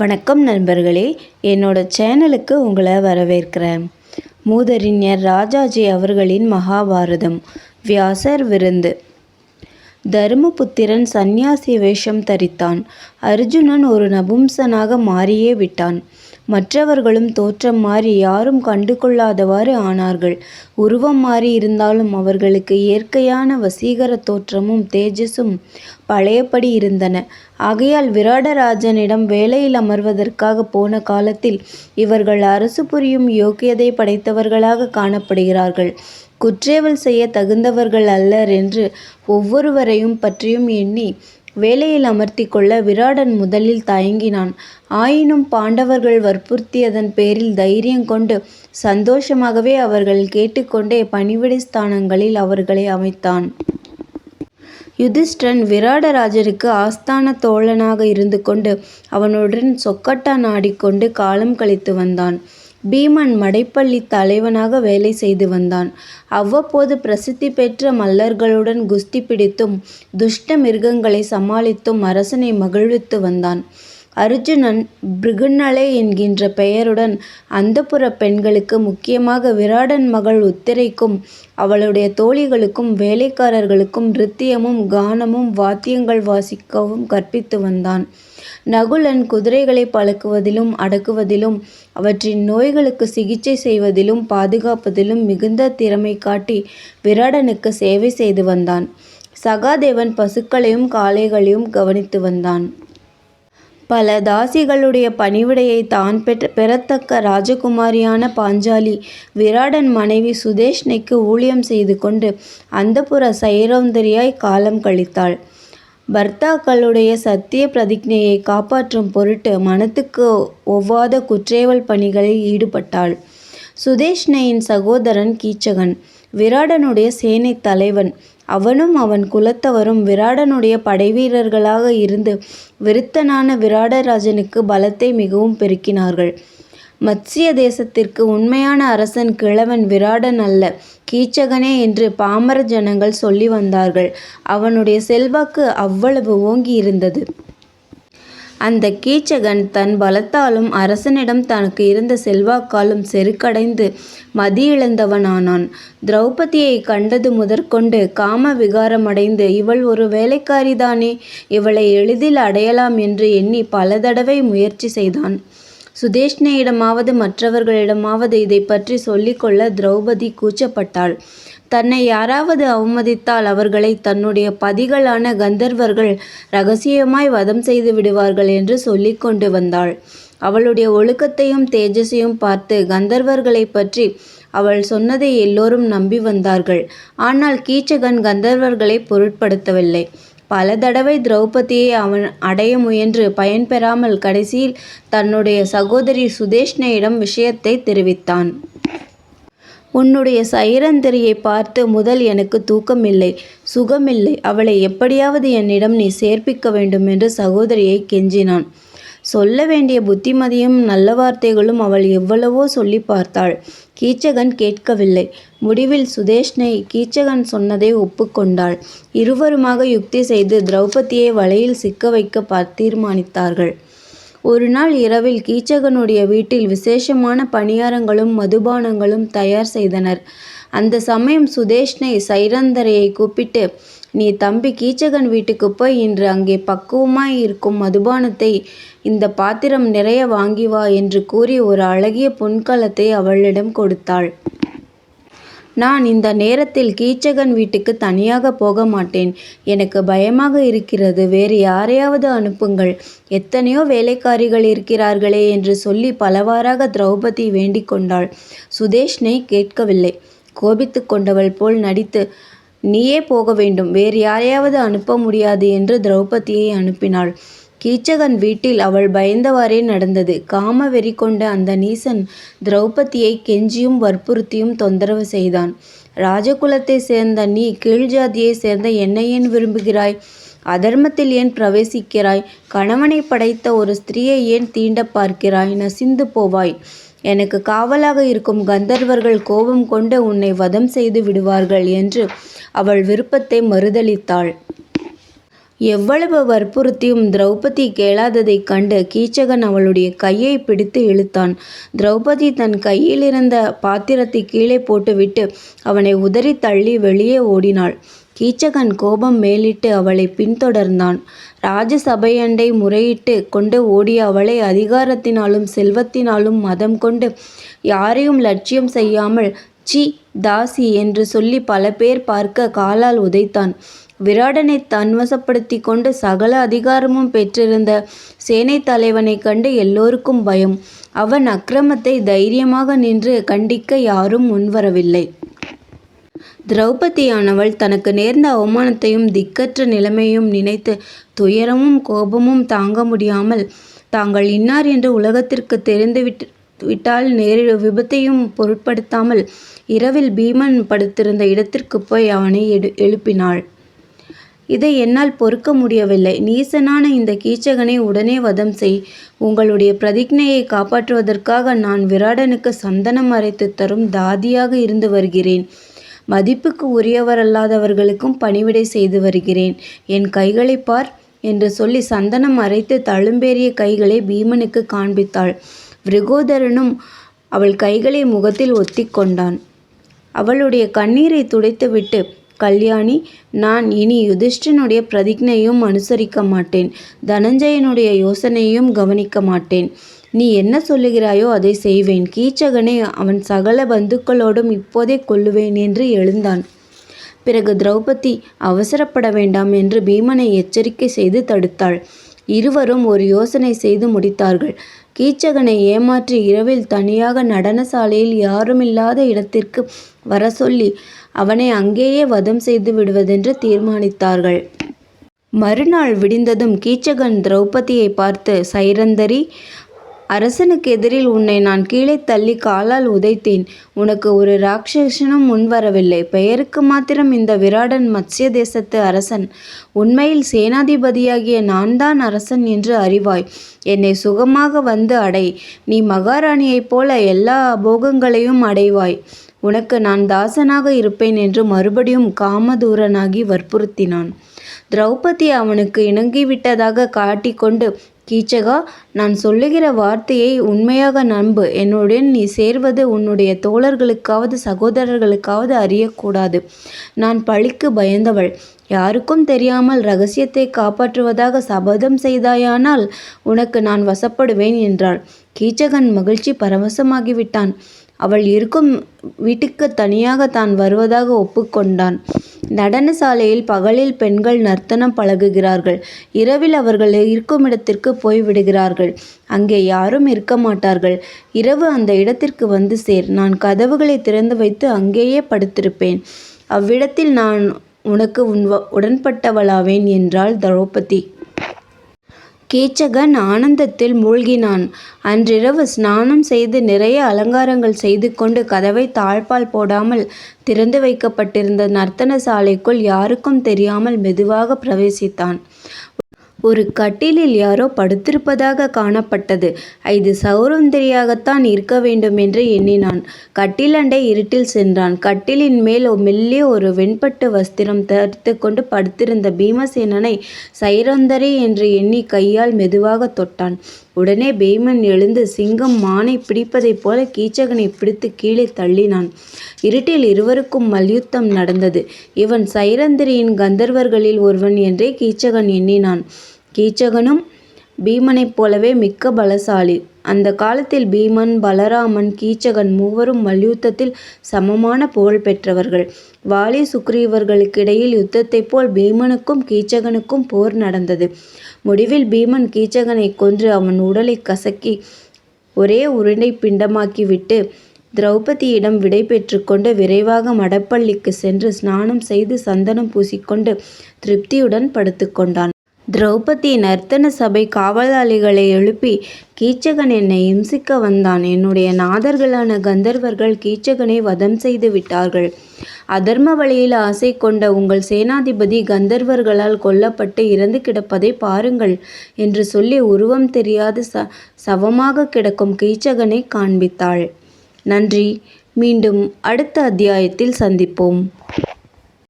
வணக்கம் நண்பர்களே, என்னோட சேனலுக்கு உங்களை வரவேற்கிறேன். மூதறிஞர் ராஜாஜி அவர்களின் மகாபாரதம். வியாசர் விருந்து. தருமபுத்திரன் சந்நியாசி வேஷம் தரித்தான். அர்ஜுனன் ஒரு நபும்சனாக மாறியே விட்டான். மற்றவர்களும் தோற்றம் மாறி யாரும் கண்டுகொள்ளாதவாறு ஆனார்கள். உருவம் மாறி இருந்தாலும் அவர்களுக்கு இயற்கையான வசீகர தோற்றமும் தேஜஸும் பழையபடி இருந்தன. ஆகையால் விராடராஜனிடம் வேலையில் அமர்வதற்காக போன காலத்தில் இவர்கள் அரசு புரியும் யோக்கியதை படைத்தவர்களாக காணப்படுகிறார்கள். குற்றேவல் செய்ய தகுந்தவர்கள் அல்லர் என்று ஒவ்வொருவரையும் பற்றியும் எண்ணி வேலையில் அமர்த்தி கொள்ள விராடன் முதலில் தயங்கினான். ஆயினும் பாண்டவர்கள் வற்புறுத்தியதன் பேரில் தைரியம் கொண்டு சந்தோஷமாகவே அவர்கள் கேட்டுக்கொண்டே பணிவிடை ஸ்தானங்களில் அவர்களை அமைத்தான். யுதிஷ்டிரன் விராடராஜனுக்கு ஆஸ்தான தோழனாக இருந்து கொண்டு அவனுடன் சொக்கட்டான் ஆடிக்கொண்டு காலம் கழித்து வந்தான். பீமன் மடைப்பள்ளி தலைவனாக வேலை செய்து வந்தான். அவ்வப்போது பிரசித்தி பெற்ற மல்லர்களுடன் குஸ்தி பிடித்தும் துஷ்ட மிருகங்களை சமாளித்தும் அரசனை மகிழ்வித்து வந்தான். அர்ஜுனன் பிருகுநலை என்கின்ற பெயருடன் அந்தப்புற பெண்களுக்கு, முக்கியமாக விராடன் மகள் உத்திரைக்கும் அவளுடைய தோழிகளுக்கும் வேலைக்காரர்களுக்கும் நிருத்தியமும் கானமும் வாத்தியங்கள் வாசிக்கவும் கற்பித்து வந்தான். நகுலன் குதிரைகளை பழக்குவதிலும் அடக்குவதிலும் அவற்றின் நோய்களுக்கு சிகிச்சை செய்வதிலும் பாதுகாப்பதிலும் மிகுந்த திறமை காட்டி விராடனுக்கு சேவை செய்து வந்தான். சகாதேவன் பசுக்களையும் காளைகளையும் கவனித்து வந்தான். பல தாசிகளுடைய பணிவிடையை தான் பெறத்தக்க ராஜகுமாரியான பாஞ்சாலி விராடன் மனைவி சுதேஷ்ணைக்கு ஊழியம் செய்து கொண்டு அந்தப்புற சைரௌந்தரியாய் காலம் கழித்தாள். பர்த்தாக்களுடைய சத்திய பிரதிஜையை காப்பாற்றும் பொருட்டு மனத்துக்கு ஒவ்வாத குற்றேவல் பணிகளில் ஈடுபட்டாள். சுதேஷ்ணையின் சகோதரன் கீச்சகன் விராடனுடைய சேனை தலைவன். அவனும் அவன் குலத்தவரும் விராடனுடைய படைவீரர்களாக இருந்து விருத்தனான விராடராஜனுக்கு பலத்தை மிகவும் பெருக்கினார்கள். மத்சிய தேசத்திற்கு உண்மையான அரசன் கிழவன் விராடன் அல்ல, கீச்சகனே என்று பாமர ஜனங்கள் சொல்லி வந்தார்கள். அவனுடைய செல்வாக்கு அவ்வளவு ஓங்கி இருந்தது. அந்த கீச்சகன் தன் பலத்தாலும் அரசனிடம் தனக்கு இருந்த செல்வாக்காலும் செருக்கடைந்து மதியிழந்தவனானான். திரௌபதியை கண்டது முதற்கொண்டு காம விகாரமடைந்து இவள் ஒரு வேலைக்காரிதானே, இவளை எளிதில் அடையலாம் என்று எண்ணி பல தடவை முயற்சி செய்தான். சுதேஷ்ணையிடமாவது மற்றவர்களிடமாவது இதை பற்றி சொல்லிக்கொள்ள திரௌபதி கூச்சப்பட்டாள். தன்னை யாராவது அவமதித்தால் அவர்களை தன்னுடைய பதிகளான கந்தர்வர்கள் இரகசியமாய் வதம் செய்து விடுவார்கள் என்று சொல்லி கொண்டு வந்தாள். அவளுடைய ஒழுக்கத்தையும் தேஜஸையும் பார்த்து கந்தர்வர்களை பற்றி அவள் சொன்னதை எல்லோரும் நம்பி வந்தார்கள். ஆனால் கீச்சகன் கந்தர்வர்களை பொருட்படுத்தவில்லை. பல தடவை திரௌபதியை அவன் அடைய முயன்று பயன்பெறாமல் கடைசியில் தன்னுடைய சகோதரி சுதேஷ்ணையிடம் விஷயத்தை தெரிவித்தான். உன்னுடைய சைரந்தரியை பார்த்து முதல் எனக்கு தூக்கமில்லை, சுகமில்லை. அவளை எப்படியாவது என்னிடம் நீ சேர்ப்பிக்க வேண்டும் என்று சகோதரியை கெஞ்சினான். சொல்ல வேண்டிய புத்திமதியும் நல்ல வார்த்தைகளும் அவள் எவ்வளவோ சொல்லி பார்த்தாள். கீச்சகன் கேட்கவில்லை. முடிவில் சுதேஷ்ணை கீச்சகன் சொன்னதை ஒப்புக்கொண்டாள். இருவருமாக யுக்தி செய்து திரௌபதியை வலையில் சிக்க வைக்க தீர்மானித்தார்கள். ஒரு நாள் இரவில் கீச்சகனுடைய வீட்டில் விசேஷமான பணியாரங்களும் மதுபானங்களும் தயார் செய்தனர். அந்த சமயம் சுதேஷ்ணை சைரந்தரையை கூப்பிட்டு, நீ தம்பி கீச்சகன் வீட்டுக்கு போய் இன்று அங்கே பக்குவமாய் இருக்கும் மதுபானத்தை இந்த பாத்திரம் நிறைய வாங்கி வா என்று கூறி ஒரு அழகிய பொன்கலத்தை அவளிடம் கொடுத்தாள். நான் இந்த நேரத்தில் கீச்சகன் வீட்டுக்கு தனியாக போக மாட்டேன். எனக்கு பயமாக இருக்கிறது. வேறு யாரையாவது அனுப்புங்கள். எத்தனையோ வேலைக்காரிகள் இருக்கிறார்களே என்று சொல்லி பலவாறாக திரௌபதி வேண்டிக் கொண்டாள். சுதேஷ்ணை கேட்கவில்லை. கோபித்து கொண்டவள் போல் நடித்து, நீயே போக வேண்டும், வேறு யாரையாவது அனுப்ப முடியாது என்று திரௌபதியை அனுப்பினாள். கீச்சகன் வீட்டில் அவள் பயந்தவாறே நடந்தது. காம வெறி கொண்ட அந்த நீசன் திரௌபதியை கெஞ்சியும் வற்புறுத்தியும் தொந்தரவு செய்தான். ராஜகுலத்தை சேர்ந்த நீ கீழ்ஜாதியை சேர்ந்த என்னை ஏன் விரும்புகிறாய்? அதர்மத்தில் ஏன் பிரவேசிக்கிறாய்? கணவனை படைத்த ஒரு ஸ்திரீயை ஏன் தீண்ட பார்க்கிறாய்? நசிந்து போவாய். எனக்கு காவலாக இருக்கும் கந்தர்வர்கள் கோபம் கொண்டு உன்னை வதம் செய்து விடுவார்கள் என்று அவள் விருப்பத்தை மறுதளித்தாள். எவ்வளவு வற்புறுத்தியும் திரௌபதி கேளாததைக் கண்டு கீச்சகன் அவளுடைய கையை பிடித்து இழுத்தான். திரௌபதி தன் கையிலிருந்த பாத்திரத்தை கீழே போட்டுவிட்டு அவனை உதறி தள்ளி வெளியே ஓடினாள். கீச்சகன் கோபம் மேலிட்டு அவளை பின்தொடர்ந்தான். ராஜசபையண்டை முறையிட்டு கொண்டு ஓடிய அவளை அதிகாரத்தினாலும் செல்வத்தினாலும் மதம் கொண்டு யாரையும் லட்சியம் செய்யாமல் சி தாசி என்று சொல்லி பல பேர் பார்க்க காலால் உதைத்தான். விராடனை தன்வசப்படுத்தி கொண்டு சகல அதிகாரமும் பெற்றிருந்த சேனை தலைவனை கண்டு எல்லோருக்கும் பயம். அவன் அக்கிரமத்தை தைரியமாக நின்று கண்டிக்க யாரும் முன்வரவில்லை. திரௌபதியானவள் தனக்கு நேர்ந்த அவமானத்தையும் திக்கற்ற நிலைமையும் நினைத்து துயரமும் கோபமும் தாங்க முடியாமல் தாங்கள் இன்னார் என்று உலகத்திற்கு தெரிந்துவிட்டால் நேரிடும் விபத்தையும் பொருட்படுத்தாமல் இரவில் பீமன் படுத்திருந்த இடத்திற்கு போய் அவனை எழுப்பினாள். இதை என்னால் பொறுக்க முடியவில்லை. நீசனான இந்த கீச்சகனை உடனே வதம் செய். உங்களுடைய பிரதிஜையை காப்பாற்றுவதற்காக நான் விராடனுக்கு சந்தனம் அரைத்து தரும் தாதியாக இருந்து வருகிறேன். மதிப்புக்கு உரியவரல்லாதவர்களுக்கும் பணிவிடை செய்து வருகிறேன். என் கைகளை பார் என்று சொல்லி சந்தனம் அரைத்து தழும்பேறிய கைகளை பீமனுக்கு காண்பித்தாள். விருகோதரனும் அவள் கைகளை முகத்தில் ஒத்தி கொண்டான். அவளுடைய கண்ணீரை துடைத்துவிட்டு, கல்யாணி, நான் இனி யுதிஷ்டனுடைய பிரதிஜையையும் அனுசரிக்க மாட்டேன். தனஞ்சயனுடைய யோசனையும் கவனிக்க மாட்டேன். நீ என்ன சொல்லுகிறாயோ அதை செய்வேன். கீச்சகனை அவன் சகல பந்துக்களோடும் இப்போதே கொல்லுவேன் என்று எழுந்தான். பிறகு திரௌபதி அவசரப்பட வேண்டாம் என்று பீமனை எச்சரிக்கை செய்து தடுத்தாள். இருவரும் ஒரு யோசனை செய்து முடித்தார்கள். கீச்சகனை ஏமாற்றி இரவில் தனியாக நடனசாலையில் யாருமில்லாத இடத்திற்கு வர சொல்லி அவனை அங்கேயே வதம் செய்து விடுவதென்று தீர்மானித்தார்கள். மறுநாள் விடிந்ததும் கீச்சகன் திரௌபதியை பார்த்து, சைரந்தரி, அரசனுக்கு எதிரில் உன்னை நான் கீழே தள்ளி காலால் உதைத்தேன். உனக்கு ஒரு ராட்சசனும் முன்வரவில்லை. பெயருக்கு மாத்திரம் இந்த விராடன் மத்ஸ்ய தேசத்து அரசன். உண்மையில் சேனாதிபதியாகிய நான் தான் அரசன் என்று அறிவாய். என்னை சுகமாக வந்து அடை. நீ மகாராணியைப் போல எல்லா போகங்களையும் அடைவாய். உனக்கு நான் தாசனாக இருப்பேன் என்று மறுபடியும் காமதூரனாகி வற்புறுத்தினான். திரௌபதி அவனுக்கு இணங்கிவிட்டதாக காட்டிக்கொண்டு, கீச்சகா, நான் சொல்லுகிற வார்த்தையை உண்மையாக நம்பு. என்னுடன் நீ சேர்வது உன்னுடைய தோழர்களுக்காவது சகோதரர்களுக்காவது அறியக்கூடாது. நான் பழிக்கு பயந்தவள். யாருக்கும் தெரியாமல் இரகசியத்தை காப்பாற்றுவதாக சபதம் செய்தாயானால் உனக்கு நான் வசப்படுவேன் என்றாள். கீச்சகன் மகிழ்ச்சி பரவசமாகிவிட்டான். அவள் இருக்கும் வீட்டுக்கு தனியாக தான் வருவதாக ஒப்புக்கொண்டான். நடனசாலையில் பகலில் பெண்கள் நர்த்தனம் பழகுகிறார்கள். இரவில் அவர்கள் இருக்கும் இடத்திற்கு போய்விடுகிறார்கள். அங்கே யாரும் இருக்க மாட்டார்கள். இரவு அந்த இடத்திற்கு வந்து சேர். நான் கதவுகளை திறந்து வைத்து அங்கேயே படுத்திருப்பேன். அவ்விடத்தில் நான் உனக்கு உடன்பட்டவளாவேன் என்றாள் திரௌபதி. கீச்சகன் ஆனந்தத்தில் மூழ்கினான். அன்றிரவு ஸ்நானம் செய்து நிறைய அலங்காரங்கள் செய்து கொண்டு கதவை தாழ்பால் போடாமல் திறந்து வைக்கப்பட்டிருந்த நர்த்தன சாலைக்குள் யாருக்கும் தெரியாமல் மெதுவாக பிரவேசித்தான். ஒரு கட்டிலில் யாரோ படுத்திருப்பதாக காணப்பட்டது. இது சௌரந்தரியாகத்தான் இருக்க வேண்டும் என்று எண்ணினான். கட்டிலண்டை இருட்டில் சென்றான். கட்டிலின் மேல் மெல்லிய ஒரு வெண்பட்டு வஸ்திரம் தரித்து கொண்டு படுத்திருந்த பீமசேனனை சைரந்தரி என்று எண்ணி கையால் மெதுவாக தொட்டான். உடனே பீமன் எழுந்து சிங்கம் மானை பிடிப்பதைப் போல கீச்சகனை பிடித்து கீழே தள்ளினான். இருட்டில் இருவருக்கும் மல்யுத்தம் நடந்தது. இவன் சைரந்தரியின் கந்தர்வர்களில் ஒருவன் என்றே கீச்சகன் எண்ணினான். கீச்சகனும் பீமனைப் போலவே மிக்க பலசாலி. அந்த காலத்தில் பீமன், பலராமன், கீச்சகன் மூவரும் மல்யுத்தத்தில் சமமான புகழ் பெற்றவர்கள். வாலி சுக்ரீவர்களுக்கிடையில் யுத்தத்தைப் போல் பீமனுக்கும் கீச்சகனுக்கும் போர் நடந்தது. முடிவில் பீமன் கீச்சகனை கொன்று அவன் உடலை கசக்கி ஒரே உருண்டை பிண்டமாக்கிவிட்டு திரௌபதியிடம் விடை பெற்று கொண்டு விரைவாக மடப்பள்ளிக்கு சென்று ஸ்நானம் செய்து சந்தனம் பூசிக்கொண்டு திருப்தியுடன் படுத்துக்கொண்டான். திரௌபதி நர்த்தன சபை காவலாளிகளை எழுப்பி, கீச்சகன் என்னை இம்சிக்க வந்தான். என்னுடைய நாதர்களான கந்தர்வர்கள் கீச்சகனை வதம் செய்து விட்டார்கள். அதர்ம வழியில் ஆசை கொண்ட உங்கள் சேனாதிபதி கந்தர்வர்களால் கொல்லப்பட்டு இறந்து கிடப்பதை பாருங்கள் என்று சொல்லி உருவம் தெரியாத சவமாக கிடக்கும் கீச்சகனை காண்பித்தாள். நன்றி. மீண்டும் அடுத்த அத்தியாயத்தில் சந்திப்போம்.